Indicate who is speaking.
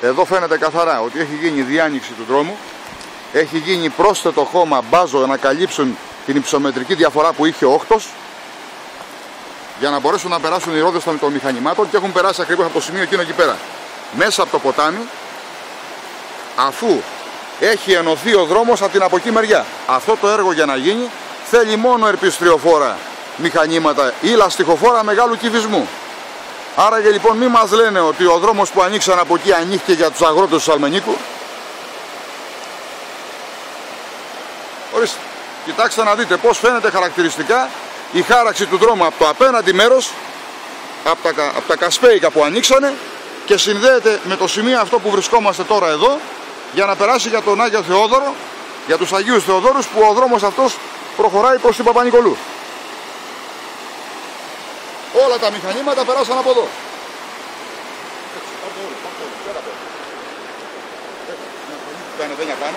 Speaker 1: Εδώ φαίνεται καθαρά ότι έχει γίνει διάνοιξη του δρόμου. Έχει γίνει πρόσθετο χώμα μπάζο να καλύψουν την υψομετρική διαφορά που είχε ο όχθος, για να μπορέσουν να περάσουν οι ρόδες των μηχανημάτων, και έχουν περάσει ακριβώς από το σημείο εκείνο εκεί πέρα, μέσα από το ποτάμι, αφού έχει ενωθεί ο δρόμος από την από εκεί μεριά. Αυτό το έργο για να γίνει θέλει μόνο ερπιστριοφόρα μηχανήματα ή λαστιχοφόρα μεγάλου κυβισμού. Άραγε λοιπόν μη μας λένε ότι ο δρόμος που ανοίξαν από εκεί ανοίχθηκε για τους αγρότες του Σαλμενίκου. Ορίστε, κοιτάξτε να δείτε πώς φαίνεται χαρακτηριστικά η χάραξη του δρόμου από το απέναντι μέρος, από τα κασπέικα που ανοίξανε, και συνδέεται με το σημείο αυτό που βρισκόμαστε τώρα εδώ, για να περάσει για τον Άγιο Θεόδωρο, για τους Αγίους Θεοδόρους, που ο δρόμος αυτός προχωράει προς την Παπα-Νικολού. Όλα τα μηχανήματα περάσαν από εδώ. Κάνε βένια πάνω.